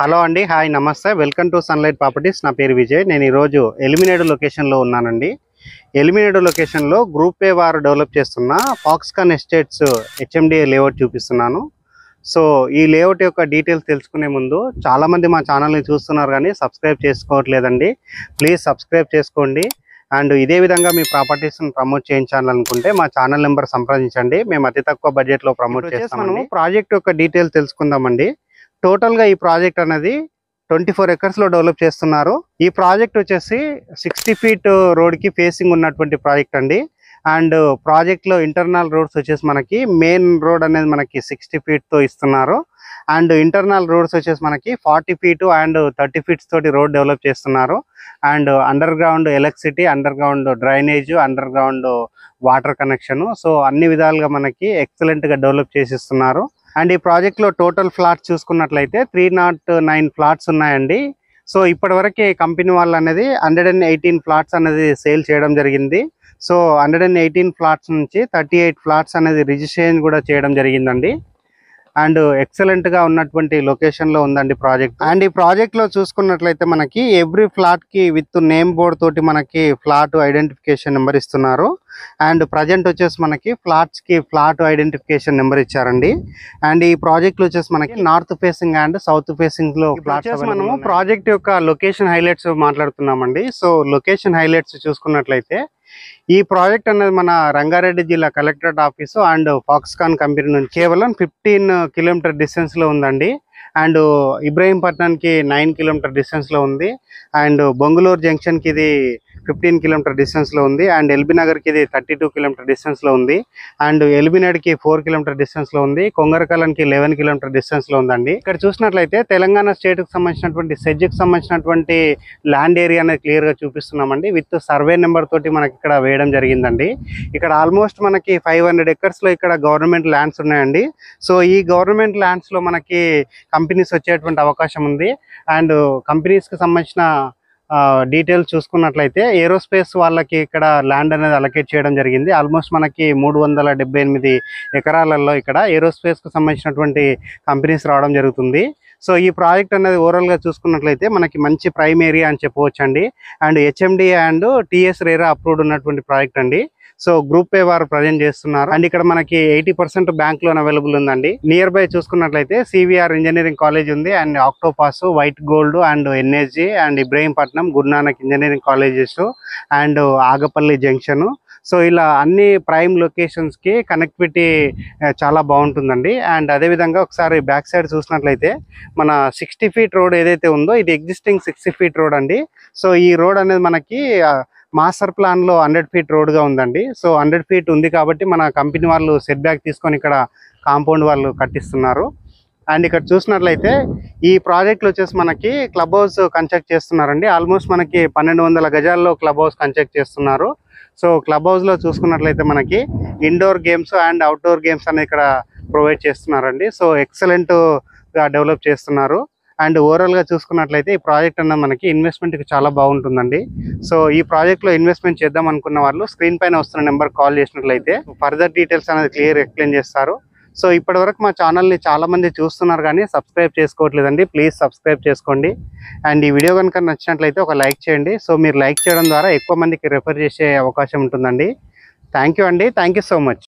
Hello అండి, hi, నమస్తే. Welcome to sunlight properties. నా పేరు విజయ్. నేను ఈరోజు ఎలిమినేడు లొకేషన్లో ఉన్నానండి. ఎలిమినేడు లొకేషన్లో గ్రూప్ ఏ వారు డెవలప్ చేస్తున్న ఫాక్స్కాన్ ఎస్టేట్స్ హెచ్ఎండిఏ లేఅవుట్ చూపిస్తున్నాను. సో ఈ లేఅవుట్ యొక్క డీటెయిల్స్ తెలుసుకునే ముందు చాలామంది మా ఛానల్ని చూస్తున్నారు కానీ సబ్స్క్రైబ్ చేసుకోవట్లేదండి. ప్లీజ్ సబ్స్క్రైబ్ చేసుకోండి. అండ్ ఇదే విధంగా మీ ప్రాపర్టీస్ని ప్రమోట్ చేయించాలనుకుంటే మా ఛానల్ నెంబర్ సంప్రదించండి. మేము అతి తక్కువ బడ్జెట్లో ప్రమోట్ చేస్తాము. ప్రాజెక్ట్ యొక్క డీటెయిల్స్ తెలుసుకుందామండి. టోటల్గా ఈ ప్రాజెక్ట్ అనేది 24 ఎకర్స్లో డెవలప్ చేస్తున్నారు. ఈ ప్రాజెక్ట్ వచ్చేసి 60 ఫీట్ రోడ్కి ఫేసింగ్ ఉన్నటువంటి ప్రాజెక్ట్ అండి. అండ్ ప్రాజెక్ట్లో ఇంటర్నల్ రోడ్స్ వచ్చేసి మనకి మెయిన్ రోడ్ అనేది మనకి 60 ఫీట్తో ఇస్తున్నారు. అండ్ ఇంటర్నల్ రోడ్స్ వచ్చేసి మనకి 40 ఫీట్ అండ్ 30 ఫీట్స్ తోటి రోడ్ డెవలప్ చేస్తున్నారు. And under ground electricity, under ground drainage, under ground water connection, so అన్ని విధాలుగా మనకి ఎక్సలెంట్గా డెవలప్ చేసిస్తున్నారు. అండ్ ఈ ప్రాజెక్ట్లో టోటల్ ఫ్లాట్స్ చూసుకున్నట్లయితే 309 ఫ్లాట్స్ ఉన్నాయండి. సో ఇప్పటివరకు కంపెనీ వాళ్ళు అనేది 118 ఫ్లాట్స్ అనేది సేల్ చేయడం జరిగింది. సో 118 ఫ్లాట్స్ నుంచి 38 ఫ్లాట్స్ అనేది రిజిస్ట్రేషన్ కూడా చేయడం జరిగిందండి. అండ్ ఎక్సలెంట్ గా ఉన్నటువంటి లొకేషన్ లో ఉందండి ప్రాజెక్ట్. అండ్ ఈ ప్రాజెక్ట్ లో చూసుకున్నట్లయితే మనకి ఎవ్రీ ఫ్లాట్ కి విత్ నేమ్ బోర్డ్ తోటి మనకి ఫ్లాట్ ఐడెంటిఫికేషన్ నెంబర్ ఇస్తున్నారు. అండ్ ప్రజెంట్ వచ్చేసి మనకి ఫ్లాట్స్ కి ఫ్లాట్ ఐడెంటిఫికేషన్ నెంబర్ ఇచ్చారండి. అండ్ ఈ ప్రాజెక్ట్ వచ్చేసి మనకి north facing and south facing లో ఫ్లాట్స్. మనము ప్రాజెక్ట్ యొక్క లొకేషన్ హైలైట్స్ మాట్లాడుతున్నామండి. సో లొకేషన్ హైలైట్స్ చూసుకున్నట్లయితే ఈ ప్రాజెక్ట్ అనేది మన రంగారెడ్డి జిల్లా collectorate office and Foxconn company నుంచి కేవలం 15 కిలోమీటర్ డిస్టెన్స్ లో ఉందండి. అండ్ ఇబ్రహీంపట్నానికి 9 కిలోమీటర్ డిస్టెన్స్ లో ఉంది. అండ్ బొంగుళూరు జంక్షన్ కి ఇది 15 కిలోమీటర్ డిస్టెన్స్ లో ఉంది. అండ్ ఎల్బీ నగర్ కి ఇది 32 కిలోమీటర్ డిస్టెన్స్ లో ఉంది. అండ్ ఎల్బీనేడ్కి 4 కిలోమీటర్ డిస్టెన్స్ లో ఉంది. కొంగరకలానికి 11 కిలోమీటర్ డిస్టెన్స్ లో ఉందండి. ఇక్కడ చూసినట్లయితే తెలంగాణ స్టేట్ కి సంబంధించినటువంటి సెజ్కి సంబంధించినటువంటి ల్యాండ్ ఏరియా అనేది క్లియర్ గా చూపిస్తున్నామండి. విత్ సర్వే నెంబర్ తోటి మనకి ఇక్కడ వేయడం జరిగిందండి. ఇక్కడ ఆల్మోస్ట్ మనకి 500 ఎకర్స్ లో ఇక్కడ గవర్నమెంట్ ల్యాండ్స్ ఉన్నాయండి. సో ఈ గవర్నమెంట్ ల్యాండ్స్ లో మనకి కంపెనీస్ వచ్చేటువంటి అవకాశం ఉంది. అండ్ కంపెనీస్ కి సంబంధించిన డీటెయిల్స్ చూసుకున్నట్లయితే ఏరోస్పేస్ వాళ్ళకి ఇక్కడ ల్యాండ్ అనేది అలొకేట్ చేయడం జరిగింది. ఆల్మోస్ట్ మనకి 378 ఎకరాలలో ఇక్కడ ఏరోస్పేస్ కు సంబంధించినటువంటి కంపెనీస్ రావడం జరుగుతుంది. సో ఈ ప్రాజెక్ట్ అనేది ఓవరాల్ గా చూసుకున్నట్లయితే మనకి మంచి ప్రైమ్ ఏరియా అని చెప్పవచ్చండి. And HMDA and TS RERA approved ఉన్నటువంటి ప్రాజెక్ట్ అండి. సో గ్రూప్ ఏ వారు ప్రజెంట్ చేస్తున్నారు. అండ్ ఇక్కడ మనకి 80% బ్యాంక్ లోన్ అవైలబుల్ ఉందండి. నియర్ బై చూసుకున్నట్లయితే సివిఆర్ ఇంజనీరింగ్ కాలేజ్ ఉంది. And Octopus, white gold and NSG and Ibrahimpatnam, Guru Nanak engineering colleges and Agapalli junction. So ఇలా అన్ని ప్రైమ్ లొకేషన్స్ కి కనెక్టివిటీ చాలా బాగుంటుందండి. అండ్ అదేవిధంగా ఒకసారి బ్యాక్ సైడ్ చూసినట్లయితే మన 60 ఫీట్ రోడ్ ఏదైతే ఉందో ఇది ఎగ్జిస్టింగ్ 60 ఫీట్ రోడ్ అండి. సో ఈ రోడ్ అనేది మనకి మాస్టర్ ప్లాన్ లో 100 ఫీట్ రోడ్ గా ఉందండి. సో 100 ఫీట్ ఉంది కాబట్టి మన కంపెనీ వాళ్ళు సెట్ బ్యాక్ తీసుకొని ఇక్కడ కాంపౌండ్ వాళ్ళు కట్టిస్తున్నారు. అండ్ ఇక్కడ చూసినట్లయితే ఈ ప్రాజెక్ట్ వచ్చేసి మనకి క్లబ్ హౌస్ కన్స్ట్రక్ట్ చేస్తున్నారండి. ఆల్మోస్ట్ మనకి 1200 గజాల్లో క్లబ్ హౌస్ కన్స్ట్రక్ట్ చేస్తున్నారు. సో క్లబ్ హౌస్ లో చూసుకున్నట్లయితే మనకి indoor games and outdoor games అనేది ఇక్కడ ప్రొవైడ్ చేస్తున్నారండి. సో ఎక్సలెంట్ గా డెవలప్ చేస్తున్నారు. అండ్ ఓవరాల్ గా చూసుకున్నట్లయితే ఈ ప్రాజెక్ట్ అన్నది మనకి ఇన్వెస్ట్మెంట్ కి చాలా బాగుంటుందండి. సో ఈ ప్రాజెక్ట్ లో ఇన్వెస్ట్మెంట్ చేద్దాం అనుకున్న వాళ్ళు స్క్రీన్ పైన వస్తున్న నెంబర్ కాల్ చేసినట్లయితే ఫర్దర్ డీటెయిల్స్ అనేది క్లియర్ ఎక్స్ప్లెయిన్ చేస్తారు. సో ఇప్పటి వరకు మా ఛానల్ని చాలా మంది చూస్తున్నారు కానీ సబ్స్క్రైబ్ చేసుకోవట్లేదండి. ప్లీజ్ సబ్స్క్రైబ్ చేసుకోండి. అండ్ ఈ వీడియో కనుక నచ్చినట్లయితే ఒక లైక్ చేయండి. సో మీరు లైక్ చేయడం ద్వారా ఎక్కువ మందికి రెఫర్ చేసే అవకాశం ఉంటుందండి. థ్యాంక్ యూ అండి. Thank you so much.